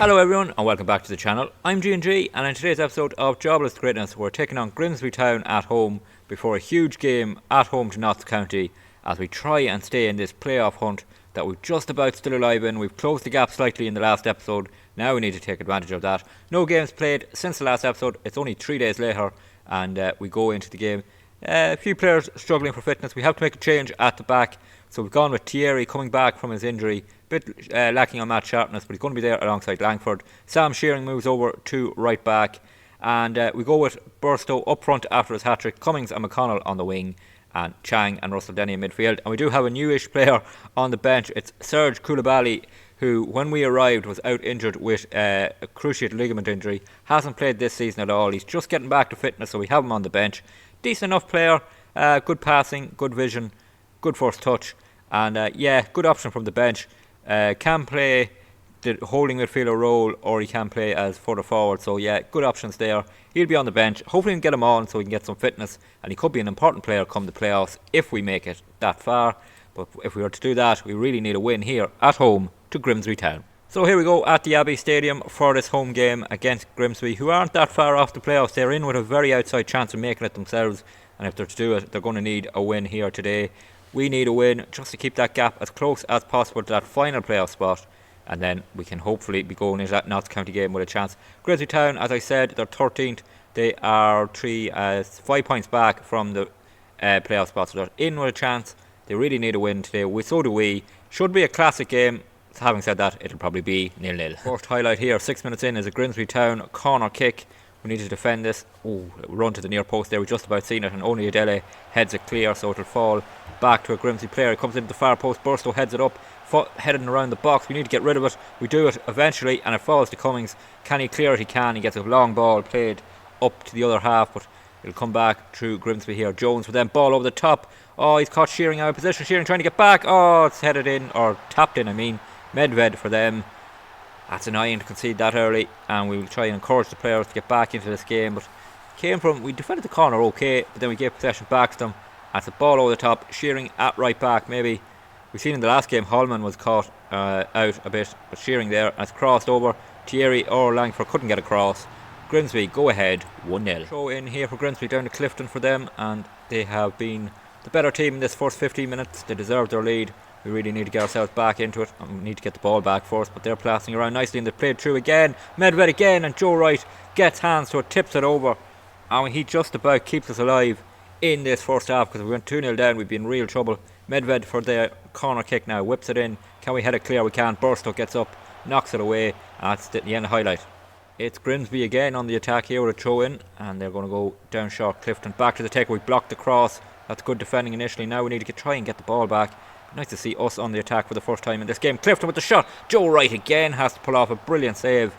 Hello everyone and welcome back to the channel. I'm G&G and in today's episode of Jobless Greatness we're taking on Grimsby Town at home before a huge game at home to Notts County as we try and stay in this playoff hunt that we're just about still alive in. We've closed the gap slightly in the last episode, now we need to take advantage of that. No games played since the last episode, it's only 3 days later and we go into the game. A few players struggling for fitness, we have to make a change at the back. So we've gone with Thierry coming back from his injury, a bit lacking on match sharpness, but he's going to be there alongside Langford. Sam Shearing moves over to right back, and we go with Burstow up front after his hat-trick, Cummings and McConnell on the wing, and Chang and Russell Denny in midfield. And we do have a newish player on the bench, it's Serge Koulibaly, who when we arrived was out injured with a cruciate ligament injury, hasn't played this season at all, he's just getting back to fitness, so we have him on the bench. Decent enough player, good passing, good vision, good first touch. And good option from the bench. Can play the holding midfielder role or he can play as further forward. So yeah, good options there. He'll be on the bench. Hopefully we can get him on so we can get some fitness. And he could be an important player come the playoffs if we make it that far. But if we were to do that, we really need a win here at home to Grimsby Town. So here we go at the Abbey Stadium for this home game against Grimsby, who aren't that far off the playoffs. They're in with a very outside chance of making it themselves. And if they're to do it, they're going to need a win here today. We need a win just to keep that gap as close as possible to that final playoff spot, and then we can hopefully be going into that Notts County game with a chance. Grimsby Town, as I said, they're 13th. They are 5 points back from the playoff spot, so they're in with a chance. They really need a win today. So do we. Should be a classic game. Having said that, it'll probably be 0-0. First highlight here, 6 minutes in, is a Grimsby Town corner kick. We need to defend this. Run to the near post there. We just about seen it, and only Adele heads it clear, so it'll fall back to a Grimsby player. It comes into the far post. Burstow heads it up, heading around the box. We need to get rid of it. We do it eventually, and it falls to Cummings. Can he clear it? He can. He gets a long ball played up to the other half, but it'll come back through Grimsby here. Jones with them, ball over the top. Oh, he's caught Shearing out of position. Shearing trying to get back. Oh, it's headed in, or tapped in, I mean. Medved for them. That's annoying to concede that early, and we will try and encourage the players to get back into this game. But we defended the corner okay, but then we gave possession back to them. That's a ball over the top. Shearing at right back. Maybe we've seen in the last game Holman was caught out a bit, but Shearing there, and it's crossed over. Thierry or Langford couldn't get across. Grimsby go ahead 1-0. Throw in here for Grimsby down to Clifton for them, and they have been the better team in this first 15 minutes. They deserve their lead. We really need to get ourselves back into it, and we need to get the ball back first, but they're passing around nicely and they played through again. Medved again, and Joe Wright gets hands to it, tips it over, and he just about keeps us alive in this first half, because if we went 2-0 down we'd be in real trouble. Medved for the corner kick now, whips it in. Can we head it clear? We can. Burstow gets up, knocks it away, and that's the end highlight. It's Grimsby again on the attack here with a throw in, and they're going to go down short. Clifton back to the take. We blocked the cross. That's good defending initially. Now we need to try and get the ball back. Nice to see us on the attack for the first time in this game. Clifton with the shot. Joe Wright again has to pull off a brilliant save,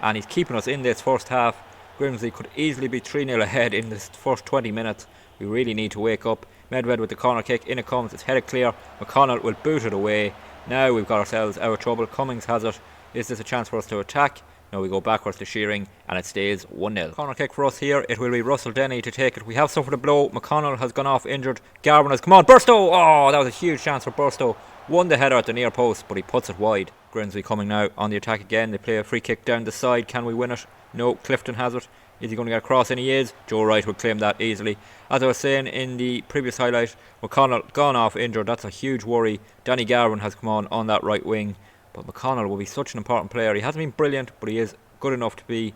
and he's keeping us in this first half. Grimsby could easily be 3-0 ahead in this first 20 minutes. We really need to wake up. Medved with the corner kick. In it comes. It's headed clear. McConnell will boot it away. Now we've got ourselves out of trouble. Cummings has it. Is this a chance for us to attack? No, we go backwards to Shearing, and it stays 1-0. Corner kick for us here. It will be Russell Denny to take it. We have suffered a blow. McConnell has gone off injured. Garvin has come on. Burstow! Oh, that was a huge chance for Burstow. Won the header at the near post, but he puts it wide. Grimsby coming now on the attack again. They play a free kick down the side. Can we win it? No, Clifton has it. Is he going to get across? And he is. Joe Wright will claim that easily. As I was saying in the previous highlight, McConnell gone off injured. That's a huge worry. Danny Garvin has come on that right wing. But McConnell will be such an important player. He hasn't been brilliant, but he is good enough to be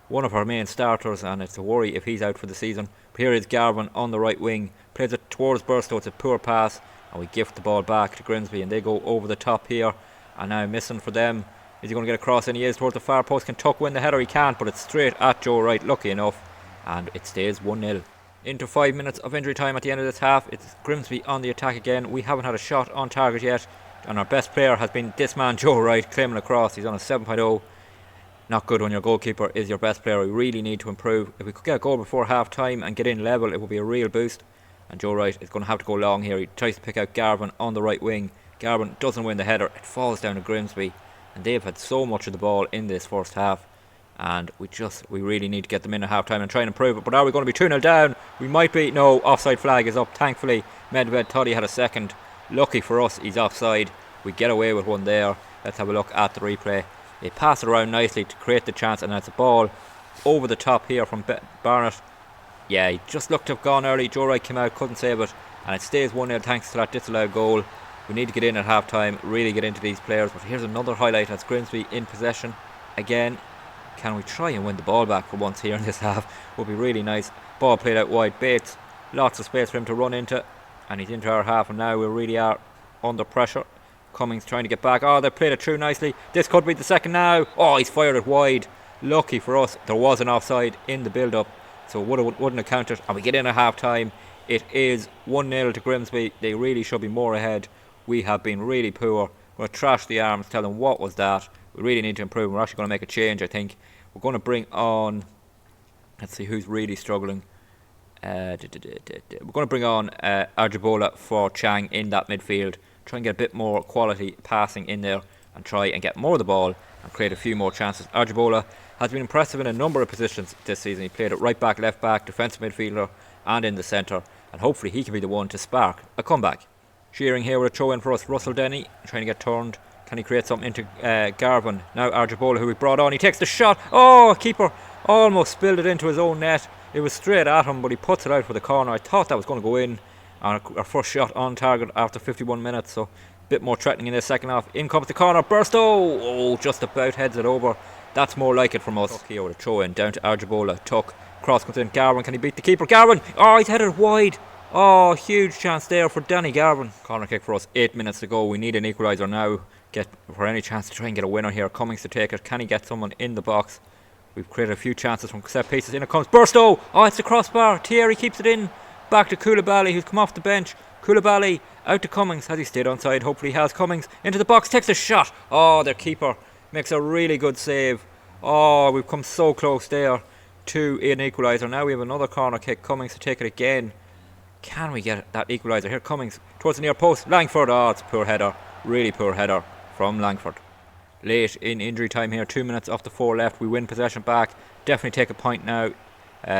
one of our main starters, and it's a worry if he's out for the season. But here is Garvin on the right wing. Plays it towards Burstow. It's a poor pass, and we gift the ball back to Grimsby, and they go over the top here. And now missing for them. Is he going to get across? And he is towards the far post. Can Tuck win the header? He can't, but it's straight at Joe Wright, lucky enough, and it stays 1-0. Into 5 minutes of injury time at the end of this half. It's Grimsby on the attack again. We haven't had a shot on target yet, and our best player has been this man Joe Wright, claiming across. He's on a 7.0. Not good when your goalkeeper is your best player. We really need to improve. If we could get a goal before half time and get in level, it would be a real boost. And Joe Wright is going to have to go long here. He tries to pick out Garvin on the right wing. Garvin doesn't win the header. It falls down to Grimsby, and they've had so much of the ball in this first half, and we really need to get them in at half time and try and improve it. But are we going to be 2-0 down? We might be. No, offside flag is up. Thankfully Medved thought he had a second. Lucky for us, he's offside. We get away with one there. Let's have a look at the replay. They pass it around nicely to create the chance, and that's a ball over the top here from Barnett. Yeah, he just looked to have gone early. Joe Wright came out, couldn't save it, and it stays 1-0 thanks to that disallowed goal. We need to get in at half time, really get into these players. But here's another highlight. That's Grimsby in possession again. Can we try and win the ball back for once here in this half? Would be really nice. Ball played out wide. Bates, lots of space for him to run into, and he's into our half, and now we really are under pressure. Cummings trying to get back. Oh, they played it through nicely. This could be the second now. Oh, he's fired it wide. Lucky for us, there was an offside in the build-up, so wouldn't have counted. And we get in at half time. It is 1-0 to Grimsby. They really should be more ahead. We have been really poor. We're going to trash the arms, tell them what was that. We really need to improve. We're actually going to make a change, I think. We're going to bring on, let's see who's really struggling. We're going to bring on Arjibola for Chang in that midfield. Try and get a bit more quality passing in there and try and get more of the ball and create a few more chances. Arjibola has been impressive in a number of positions this season. He played at right back, left back, defensive midfielder and in the centre, and hopefully he can be the one to spark a comeback. Shearing here with a throw in for us. Russell Denny trying to get turned. Can he create something into Garvin? Now Arjibola, who we brought on. He takes the shot. Oh, keeper almost spilled it into his own net. It was straight at him, but he puts it out for the corner. I thought that was going to go in. And our first shot on target after 51 minutes. So a bit more threatening in the second half. In comes the corner. Burstow. Oh, just about heads it over. That's more like it from us. Tuck here with a throw in down to Arjibola. Tuck. Cross comes in. Garvin. Can he beat the keeper? Garvin. Oh, he's headed wide. Oh, huge chance there for Danny Garvin. Corner kick for us. 8 minutes to go. We need an equaliser now. Get for any chance to try and get a winner here. Cummings to take it. Can he get someone in the box? We've created a few chances from set pieces. In it comes Burstow. Oh, it's the crossbar. Thierry keeps it in. Back to Koulibaly, who's come off the bench. Koulibaly out to Cummings. Has he stayed onside? Hopefully he has. Cummings into the box. Takes a shot. Oh, their keeper makes a really good save. Oh, we've come so close there to an equaliser. Now we have another corner kick. Cummings to take it again. Can we get that equaliser? Here Cummings towards the near post. Langford. Oh, it's a poor header. Really poor header from Langford. Late in injury time here. 2 minutes off the 4 left. We win possession back. Definitely take a point now.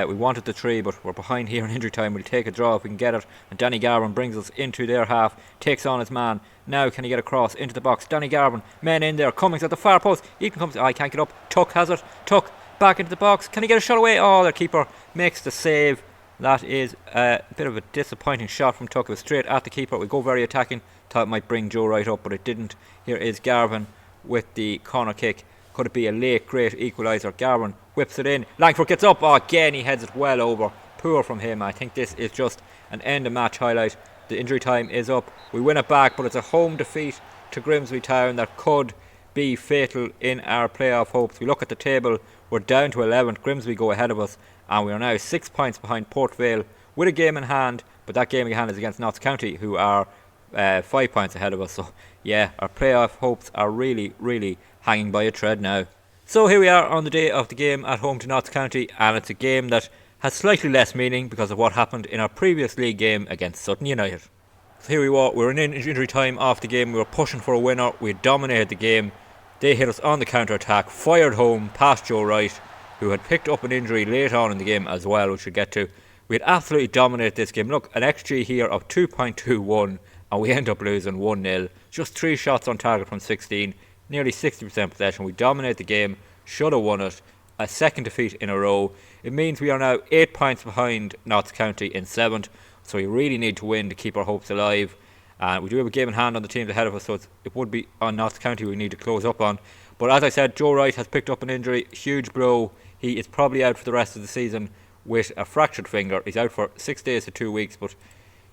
We wanted the 3, but we're behind here in injury time. We'll take a draw if we can get it. And Danny Garvin brings us into their half. Takes on his man. Now can he get across into the box? Danny Garvin. Men in there. Cummings at the far post. Eaton comes. Oh, he can't get up. Tuck has it. Tuck back into the box. Can he get a shot away? Oh, their keeper makes the save. That is a bit of a disappointing shot from Tuck. It was straight at the keeper. We go very attacking. Thought it might bring Joe Wright up, but it didn't. Here is Garvin with the corner kick. Could it be a late great equaliser? Garvin whips it in. Langford gets up. Oh, again he heads it well over. Poor from him. I think this is just an end of match highlight. The injury time is up. We win it back, but it's a home defeat to Grimsby Town that could be fatal in our playoff hopes. We look at the table. We're down to 11th. Grimsby go ahead of us, and we are now 6 points behind Port Vale with a game in hand. But that game in hand is against Notts County, who are 5 points ahead of us. So yeah, our playoff hopes are really, really hanging by a thread now. So here we are on the day of the game at home to Notts County, and it's a game that has slightly less meaning because of what happened in our previous league game against Sutton United. So here we were in injury time off the game. We were pushing for a winner. We dominated the game. They hit us on the counter-attack, fired home past Joe Wright, who had picked up an injury late on in the game as well, which we'll get to. We had absolutely dominated this game. Look, an XG here of 2.21, and we end up losing 1-0. Just 3 shots on target from 16, nearly 60% possession. We dominate the game, should have won it. A second defeat in a row. It means we are now 8 points behind Notts County in 7th, so we really need to win to keep our hopes alive. We do have a game in hand on the teams ahead of us, so it would be on Notts County we need to close up on. But as I said, Joe Wright has picked up an injury, huge blow. He is probably out for the rest of the season with a fractured finger. He's out for 6 days to 2 weeks, but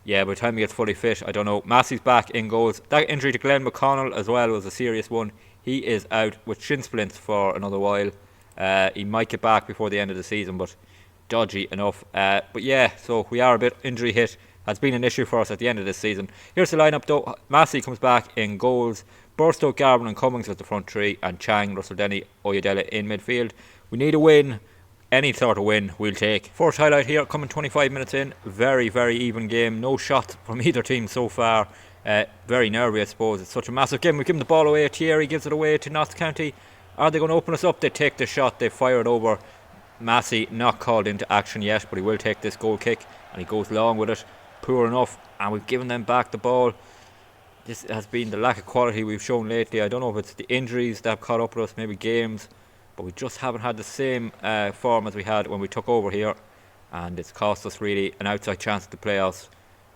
yeah, by the time he gets fully fit, I don't know. Massey's back in goals. That injury to Glenn McConnell as well was a serious one. He is out with shin splints for another while. He might get back before the end of the season, but dodgy enough. But yeah, so we are a bit injury hit. Has been an issue for us at the end of this season. Here's the lineup though. Massey comes back in goals. Burstow, Garvin and Cummings with the front three, and Chang, Russell Denny, Oyedele in midfield. We need a win. Any sort of win we'll take. First highlight here, coming 25 minutes in. Very, very even game. No shots from either team so far. Very nervy, I suppose. It's such a massive game. We give them the ball away. Thierry gives it away to Notts County. Are they going to open us up? They take the shot. They fire it over. Massey not called into action yet, but he will take this goal kick, and he goes long with it. Poor enough, and we've given them back the ball. this has been the lack of quality we've shown lately. I don't know if it's the injuries that have caught up with us, maybe games, but we just haven't had the same form as we had when we took over here, and it's cost us really an outside chance at the playoffs.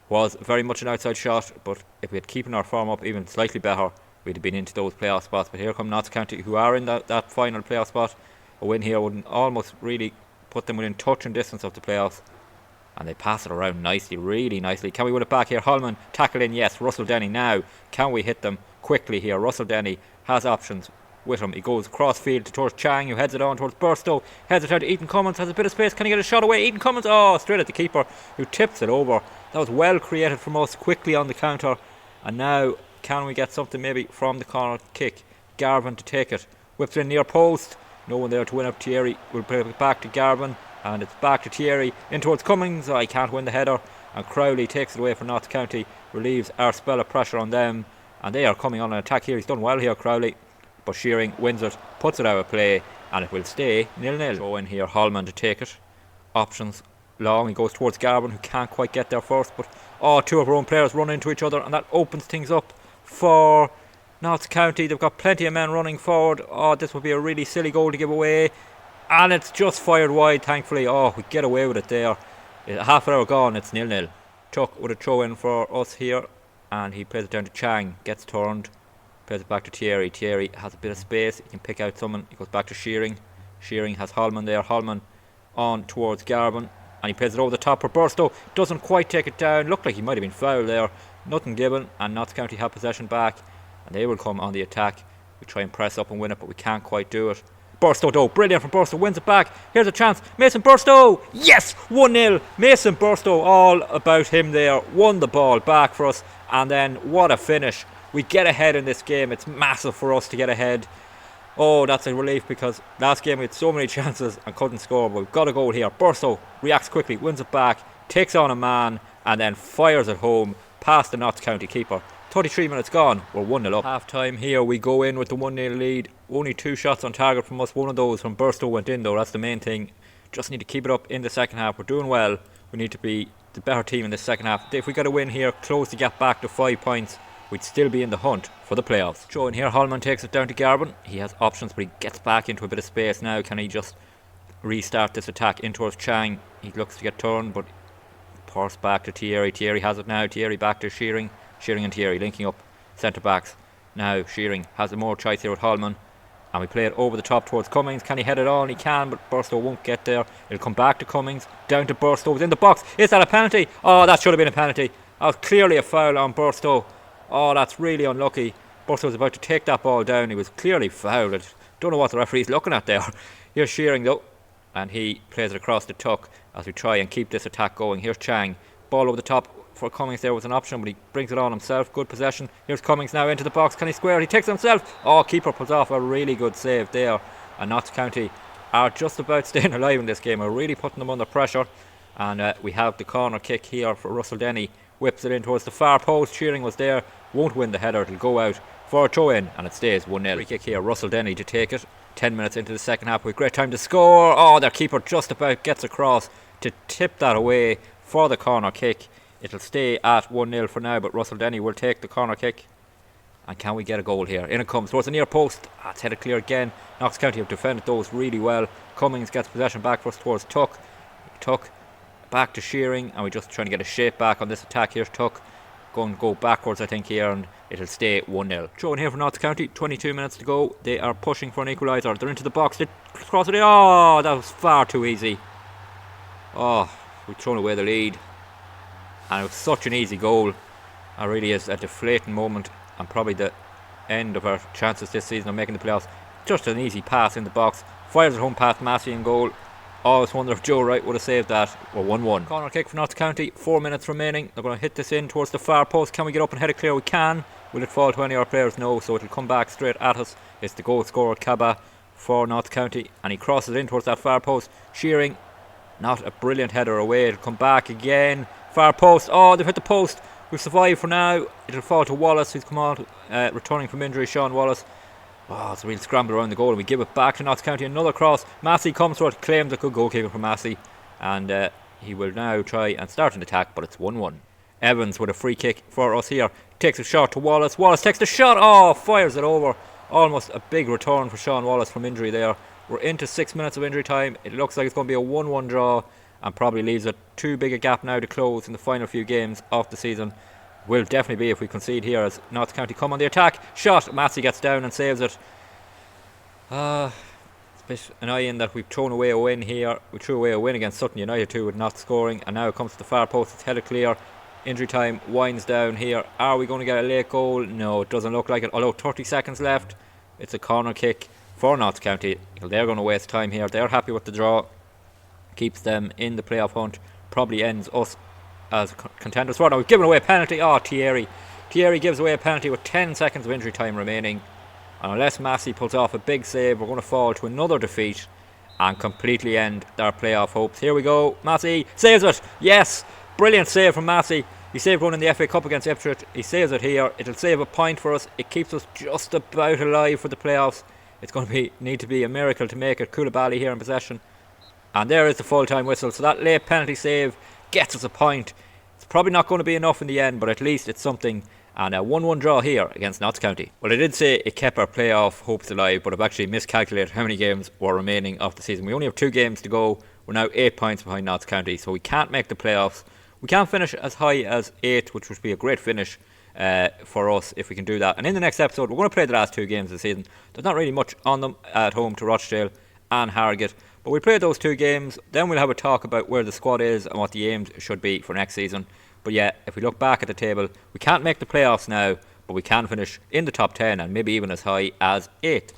Was very much an outside shot, but if we had keeping our form up even slightly better, we'd have been into those playoff spots. But here come Notts County, who are in that final playoff spot. A win here wouldn't almost really put them within touch and distance of the playoffs. And they pass it around nicely, really nicely. Can we win it back here? Holman, tackle in, yes. Russell Denny now. Can we hit them quickly here? Russell Denny has options with him. He goes cross field towards Chang, who heads it on towards Burstow. Heads it out to Ethan Cummins, has a bit of space. Can he get a shot away? Ethan Cummins, straight at the keeper, who tips it over. That was well created from us, quickly on the counter. And now, can we get something maybe from the corner kick? Garvin to take it. Whips it in near post. No one there to win up. Thierry will play it back to Garvin. And it's back to Thierry, in towards Cummings. He can't win the header, and Crowley takes it away for Notts County, relieves our spell of pressure on them, and they are coming on an attack here. He's done well here, Crowley, but Shearing wins it, puts it out of play, and it will stay 0-0. Go in here, Holman to take it. Options long, he goes towards Garvin, who can't quite get there first, but two of our own players run into each other, and that opens things up for Notts County. They've got plenty of men running forward. This would be a really silly goal to give away. And it's just fired wide, thankfully. We get away with it there. Half an hour gone, it's 0-0. Chuck with a throw in for us here, and he plays it down to Chang. Gets turned, plays it back to Thierry. Thierry has a bit of space, he can pick out someone. He goes back to Shearing. Shearing has Holman there. Holman on towards Garvin, and he plays it over the top for Burstow. Doesn't quite take it down. Looked like he might have been fouled there. Nothing given, and Notts County have possession back, and they will come on the attack. We try and press up and win it, but we can't quite do it. Burstow though, brilliant from Burstow, wins it back. Here's a chance, Mason Burstow, yes, 1-0. Mason Burstow, all about him there, won the ball back for us, and then what a finish. We get ahead in this game. It's massive for us to get ahead. That's a relief, because last game we had so many chances and couldn't score, but we've got a goal here. Burstow reacts quickly, wins it back, takes on a man, and then fires it home past the Notts County keeper. 33 minutes gone, we're 1-0 up. Half time here, we go in with the 1-0 lead. Only 2 shots on target from us. One of those from Burstow went in though, that's the main thing. Just need to keep it up in the second half. We're doing well. We need to be the better team in the second half. If we got a win here, close the gap back to 5 points, we'd still be in the hunt for the playoffs. Joe in here, Holman takes it down to Garvin. He has options, but he gets back into a bit of space now. Can he just restart this attack in towards Chang? He looks to get turned, but pass back to Thierry. Thierry has it now. Thierry back to Shearing. Shearing and Thierry linking up centre backs. Now Shearing has a more choice here with Holman, and we play it over the top towards Cummings. Can he head it on? He can, but Burstow won't get there. It'll come back to Cummings, down to Burstow, in the box. Is that a penalty? That should have been a penalty. That was clearly a foul on Burstow. That's really unlucky. Burstow was about to take that ball down. He was clearly fouled. I don't know what the referee's looking at there. Here's Shearing though, and he plays it across the tuck as we try and keep this attack going. Here's Chang, ball over the top for Cummings. There was an option, but he brings it on himself. Good possession. Here's Cummings now into the box. Can he square it? He takes it himself. Keeper pulls off a really good save there, and Notts County are just about staying alive in this game. We're really putting them under pressure, and we have the corner kick here for Russell Denny. Whips it in towards the far post. Shearing was there, won't win the header. It'll go out for a throw in, and it stays 1-0. Free kick here, Russell Denny to take it. 10 minutes into the second half with great time to score. Their keeper just about gets across to tip that away for the corner kick. It'll stay at 1-0 for now, but Russell Denny will take the corner kick. And can we get a goal here? In it comes towards the near post. It's headed clear again. Notts County have defended those really well. Cummings gets possession back for us towards Tuck. Tuck back to Shearing, and we're just trying to get a shape back on this attack. Here's Tuck going to go backwards, I think, here, and it'll stay 1-0. Throw in here for Notts County. 22 minutes to go. They are pushing for an equaliser. They're into the box. They cross it in. That was far too easy. We've thrown away the lead. And it was such an easy goal. It really is a deflating moment, and probably the end of our chances this season of making the playoffs. Just an easy pass in the box. Fires it home past Massey in goal. Always wonder if Joe Wright would have saved that. We're 1-1. Corner kick for Notts County. 4 minutes remaining. They're going to hit this in towards the far post. Can we get up and head it clear? We can. Will it fall to any of our players? No. So it'll come back straight at us. It's the goal scorer Cabba for Notts County, and he crosses in towards that far post. Shearing, not a brilliant header away. It'll come back again. Far post. They've hit the post. We've survived for now. It'll fall to Wallace, who's come out returning from injury. Sean Wallace. It's a real scramble around the goal, and we give it back to Notts County. Another cross. Massey comes for it, claims a good goalkeeper from Massey, and he will now try and start an attack, but it's 1-1. Evans with a free kick for us here. Takes a shot to Wallace. Wallace takes the shot. Oh, fires it over. Almost a big return for Sean Wallace from injury there. We're into 6 minutes of injury time. It looks like it's going to be a 1-1 draw and probably leaves it too big a gap now to close in the final few games of the season. Will definitely be if we concede here as Notts County come on the attack. Shot. Massey gets down and saves it. It's a bit annoying that we've thrown away a win here. We threw away a win against Sutton United too with not scoring, and now it comes to the far post. It's headed clear. Injury time winds down here. Are we going to get a late goal? No, it doesn't look like it. Although 30 seconds left. It's a corner kick for Notts County. They're going to waste time here. They're happy with the draw. Keeps them in the playoff hunt. Probably ends us as contenders. Now we've given away a penalty. Oh, Thierry gives away a penalty with 10 seconds of injury time remaining. And unless Massey pulls off a big save, we're going to fall to another defeat and completely end their playoff hopes. Here we go. Massey saves it. Yes, brilliant save from Massey. He saved one in the FA Cup against Ipswich. He saves it here. It'll save a point for us. It keeps us just about alive for the playoffs. It's going to need to be a miracle to make it. Koulibaly here in possession. And there is the full-time whistle. So that late penalty save gets us a point. It's probably not going to be enough in the end, but at least it's something. And a 1-1 draw here against Notts County. Well, I did say it kept our playoff hopes alive, but I've actually miscalculated how many games were remaining of the season. We only have 2 games to go. We're now 8 points behind Notts County, so we can't make the playoffs. We can't finish as high as 8, which would be a great finish for us if we can do that. And in the next episode, we're going to play the last 2 games of the season. There's not really much on them at home to Rochdale and Harrogate. But we'll play those 2 games. Then we'll have a talk about where the squad is and what the aims should be for next season. But yeah, if we look back at the table, we can't make the playoffs now, but we can finish in the top 10 and maybe even as high as 8.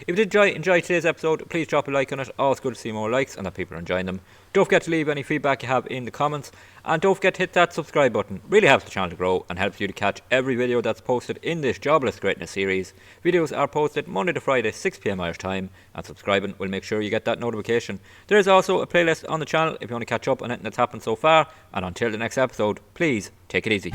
If you did enjoy today's episode, please drop a like on it. Always good to see more likes and that people are enjoying them. Don't forget to leave any feedback you have in the comments. And don't forget to hit that subscribe button. Really helps the channel to grow and helps you to catch every video that's posted in this Jobless Greatness series. Videos are posted Monday to Friday, 6 PM Irish time. And subscribing will make sure you get that notification. There is also a playlist on the channel if you want to catch up on anything that's happened so far. And until the next episode, please take it easy.